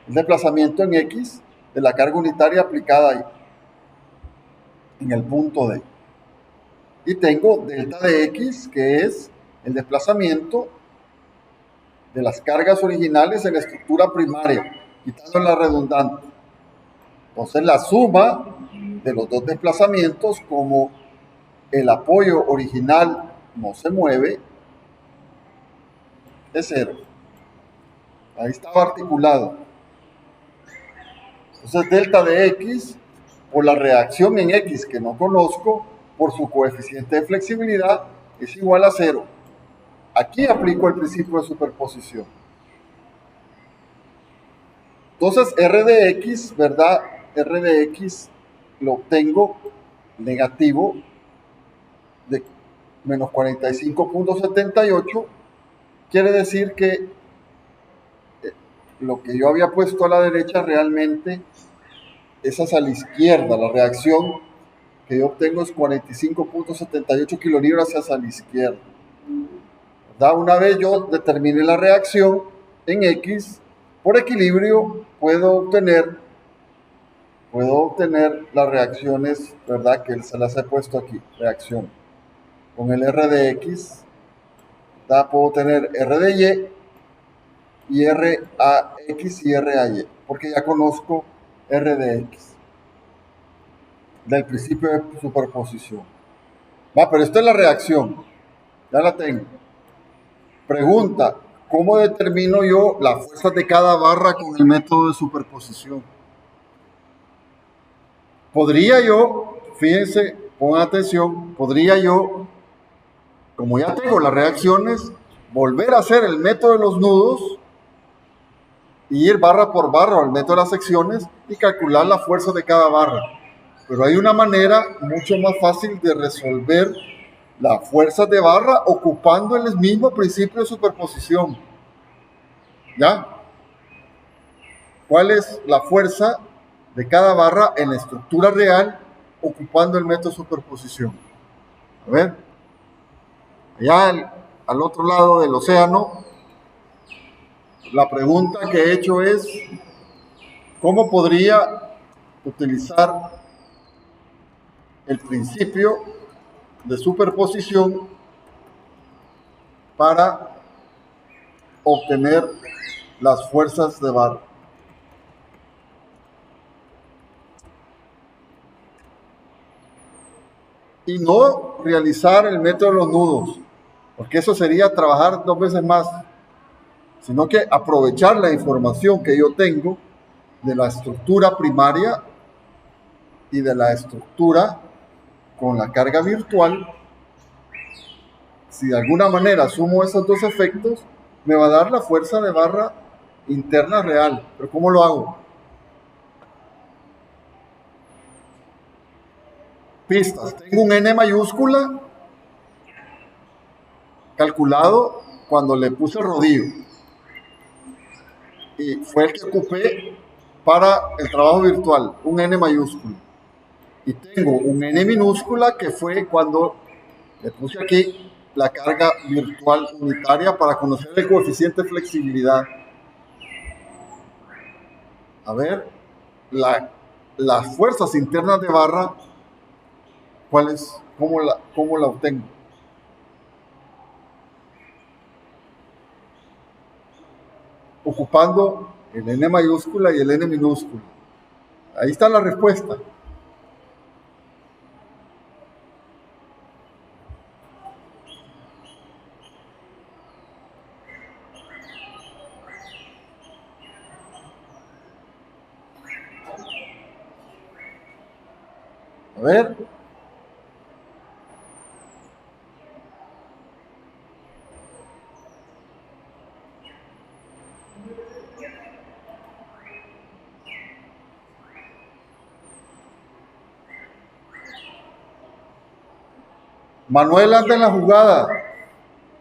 El desplazamiento en X de la carga unitaria aplicada ahí, en el punto D. Y tengo delta de X, que es el desplazamiento de las cargas originales en la estructura primaria, quitando la redundante. Entonces la suma de los dos desplazamientos, como el apoyo original no se mueve, es 0. Ahí estaba articulado. Entonces delta de X, por la reacción en X que no conozco, por su coeficiente de flexibilidad, es igual a 0. Aquí aplico el principio de superposición. Entonces R de X, ¿verdad? R de X lo obtengo negativo de menos 45.78. Quiere decir que lo que yo había puesto a la derecha realmente es hacia la izquierda. La reacción que yo obtengo es 45.78 kilolibras hacia la izquierda. ¿Verdad? Una vez yo determine la reacción en X, por equilibrio puedo obtener las reacciones, ¿verdad? Que se las he puesto aquí, reacción. Con el R de X, ¿verdad? Puedo tener R de Y R a X y R a Y, porque ya conozco R de X del principio de superposición. Pero esta es la reacción, ya la tengo. Pregunta, ¿cómo determino yo las fuerzas de cada barra con el método de superposición? Podría yo, fíjense, pongan atención, podría yo, como ya tengo las reacciones, volver a hacer el método de los nudos y ir barra por barra al método de las secciones y calcular la fuerza de cada barra. Pero hay una manera mucho más fácil de resolver las fuerzas de barra ocupando el mismo principio de superposición. ¿Ya? ¿Cuál es la fuerza de cada barra en la estructura real ocupando el método de superposición? A ver, allá al otro lado del océano, la pregunta que he hecho es, ¿cómo podría utilizar el principio de superposición para obtener las fuerzas de barra? Y no realizar el método de los nudos, porque eso sería trabajar 2 veces más, sino que aprovechar la información que yo tengo de la estructura primaria y de la estructura con la carga virtual. Si de alguna manera sumo esos dos efectos, me va a dar la fuerza de barra interna real. ¿Pero cómo lo hago? Pistas. Tengo un N mayúscula calculado cuando le puse el rodillo. Y fue el que ocupé para el trabajo virtual, un N mayúsculo. Y tengo un N minúscula que fue cuando le puse aquí la carga virtual unitaria para conocer el coeficiente de flexibilidad. A ver, las fuerzas internas de barra, ¿cuáles? ¿Cómo la obtengo? Ocupando el N mayúscula y el N minúscula. Ahí está la respuesta. A ver. Manuel anda en la jugada.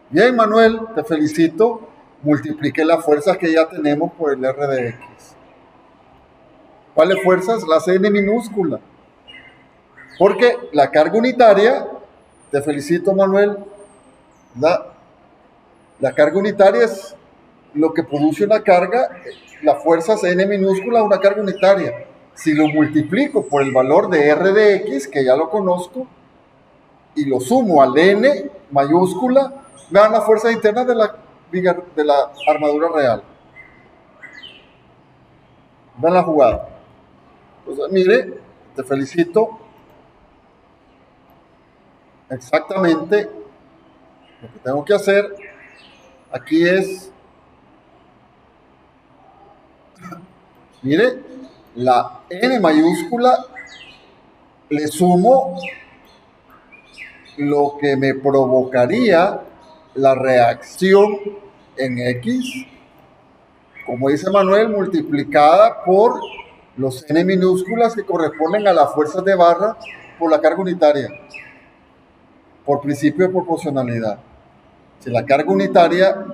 Bien, Manuel, te felicito. Multipliqué las fuerzas que ya tenemos por el R de X. ¿Cuáles fuerzas? Las N minúsculas. Porque la carga unitaria, te felicito, Manuel, la carga unitaria es lo que produce una carga, la fuerza es N minúscula, una carga unitaria. Si lo multiplico por el valor de R de X, que ya lo conozco, y lo sumo al N mayúscula, me dan las fuerzas internas de la armadura real. Vean la jugada. Entonces, mire, te felicito. Exactamente lo que tengo que hacer aquí es, mire, la N mayúscula le sumo lo que me provocaría la reacción en X, como dice Manuel, multiplicada por los N minúsculas que corresponden a las fuerzas de barra por la carga unitaria, por principio de proporcionalidad. Si la carga unitaria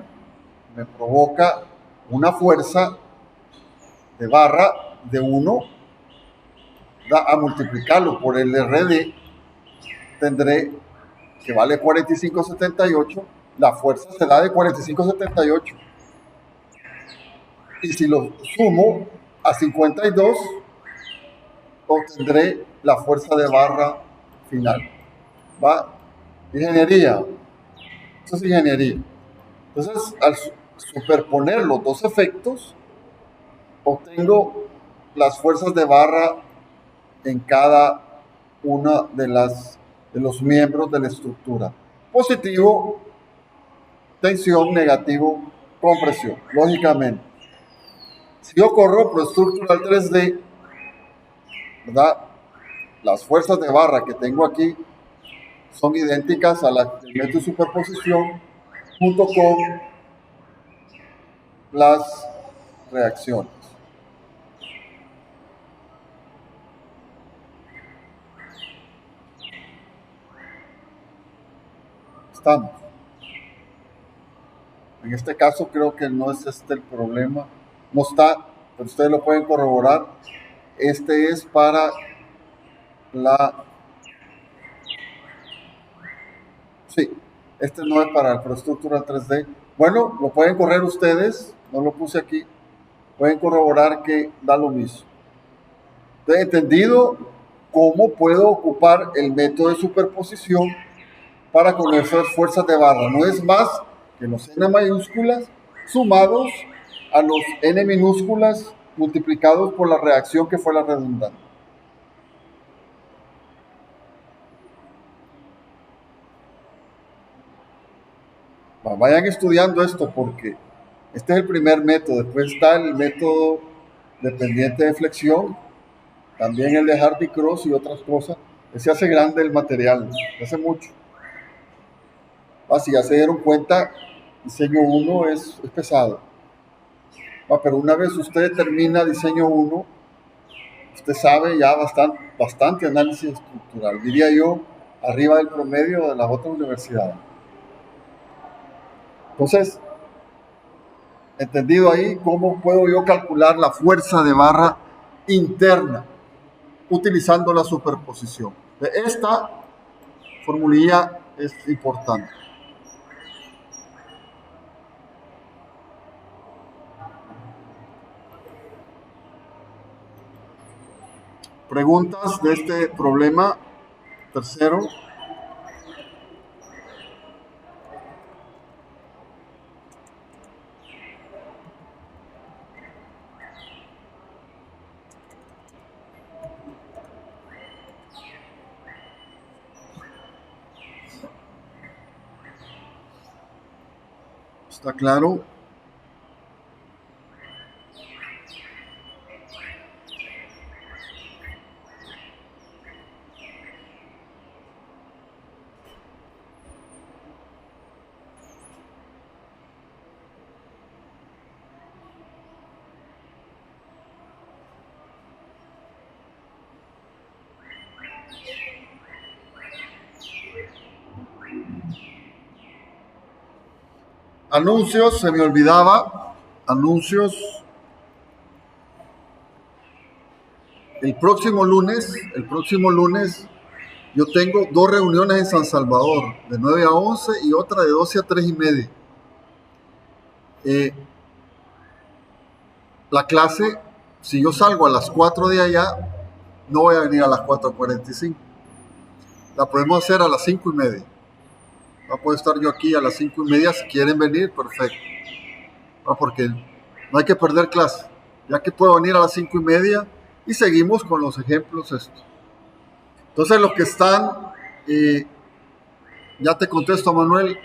me provoca una fuerza de barra de 1, a multiplicarlo por el RD, tendré que vale 45,78, la fuerza se da de 45,78. Y si lo sumo a 52, obtendré la fuerza de barra final. ¿Va? Ingeniería. Eso es ingeniería. Entonces, al superponer los dos efectos, obtengo las fuerzas de barra en cada una de los miembros de la estructura. Positivo, tensión; negativo, compresión. Lógicamente, si yo corro por estructural 3D, ¿verdad?, las fuerzas de barra que tengo aquí son idénticas a las del método de superposición, junto con las reacciones. Estamos. En este caso creo que no es este el problema. No está, pero ustedes lo pueden corroborar. Este es para la... Sí, este no es para el ProStructural 3D. Bueno, lo pueden correr ustedes, no lo puse aquí. Pueden corroborar que da lo mismo. ¿He entendido cómo puedo ocupar el método de superposición para conocer fuerzas de barra? No es más que los N mayúsculas sumados a los N minúsculas multiplicados por la reacción que fue la redundante. Vayan estudiando esto porque este es el primer método. Después está el método dependiente de flexión, también el de Hardy-Cross y otras cosas. Se hace grande el material, se hace mucho. Si ya se dieron cuenta, diseño 1 es pesado. Pero una vez usted termina diseño 1, usted sabe ya bastante análisis estructural. Diría yo, arriba del promedio de las otras universidades. Entonces, entendido ahí, ¿cómo puedo yo calcular la fuerza de barra interna utilizando la superposición? Esta formulilla es importante. Preguntas de este problema tercero. ¿Está claro? Anuncios, se me olvidaba. Anuncios. El próximo lunes, yo tengo 2 reuniones en San Salvador, de 9 a 11 y otra de 12 a 3 y media. La clase, si yo salgo a las 4 de allá, no voy a venir a las 4:45. La podemos hacer a las 5 y media. Va a poder estar yo aquí a las 5 y media. Si quieren venir, perfecto. Porque no hay que perder clase. Ya que puedo venir a las 5 y media y seguimos con los ejemplos estos. Entonces, los que están, ya te contesto, Manuel,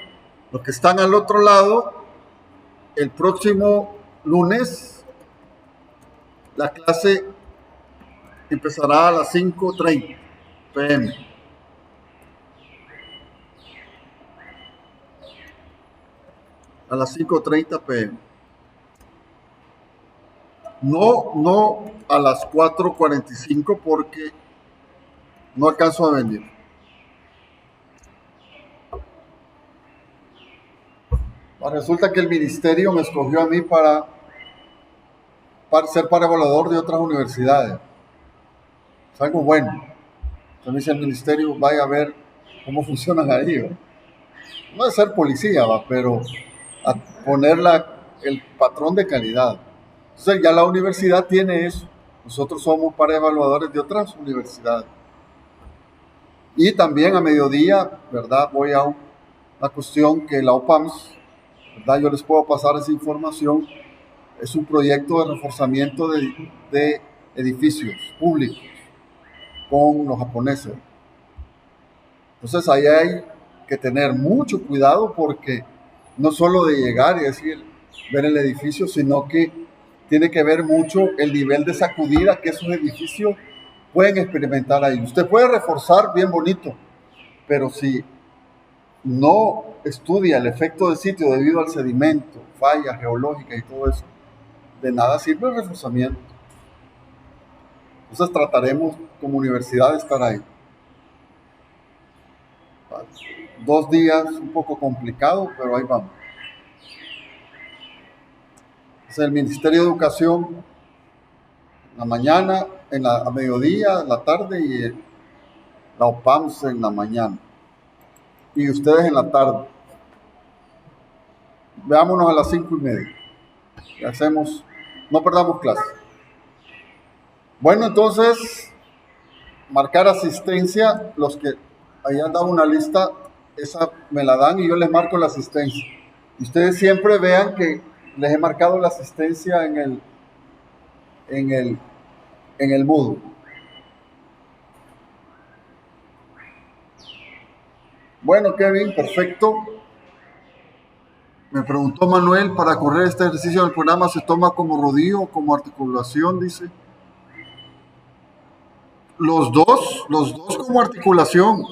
los que están al otro lado, el próximo lunes, la clase empezará a las 5:30 p.m. A las 5:30 p.m. No a las 4:45 porque no alcanzo a venir. Resulta que el ministerio me escogió a mí para ser evaluador de otras universidades. Es algo bueno. Entonces me dice el ministerio, vaya a ver cómo funcionan ahí, ¿va? No es ser policía, ¿va? Pero a poner el patrón de calidad. Entonces ya la universidad tiene eso. Nosotros somos evaluadores de otras universidades. Y también a mediodía, ¿verdad? Voy a una cuestión que la OPAMS, ¿verdad? Yo les puedo pasar esa información. Es un proyecto de reforzamiento de edificios públicos con los japoneses. Entonces ahí hay que tener mucho cuidado porque no solo de llegar y decir, ver el edificio, sino que tiene que ver mucho el nivel de sacudida que esos edificios pueden experimentar ahí. Usted puede reforzar bien bonito, pero si no estudia el efecto del sitio debido al sedimento, fallas geológicas y todo eso, de nada sirve el reforzamiento. Entonces trataremos como universidad de estar ahí. 2 días un poco complicado, pero ahí vamos. Es el Ministerio de Educación en la mañana, a mediodía, en la tarde, y la OPAMS en la mañana. Y ustedes en la tarde. Veámonos a las 5:30. Y hacemos, no perdamos clase. Bueno, entonces, marcar asistencia, los que hayan dado una lista, esa me la dan y yo les marco la asistencia. Y ustedes siempre vean que les he marcado la asistencia en el Moodle. Bueno, Kevin, perfecto. Me preguntó Manuel, para correr este ejercicio del programa se toma como rodillo o como articulación, dice. Los dos como articulación.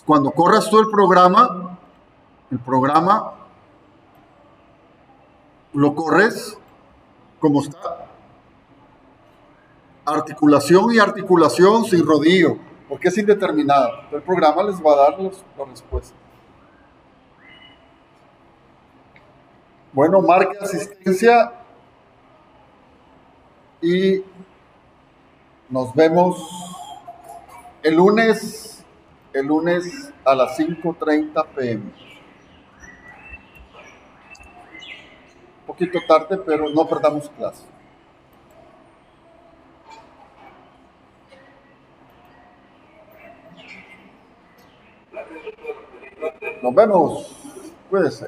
Cuando corras tú el programa lo corres como está. Articulación y articulación sin rodillo, porque es indeterminado. El programa les va a dar la respuesta. Bueno, marque asistencia y nos vemos el lunes a las 5:30 p.m. Un poquito tarde, pero no perdamos clase. Nos vemos. Cuídese.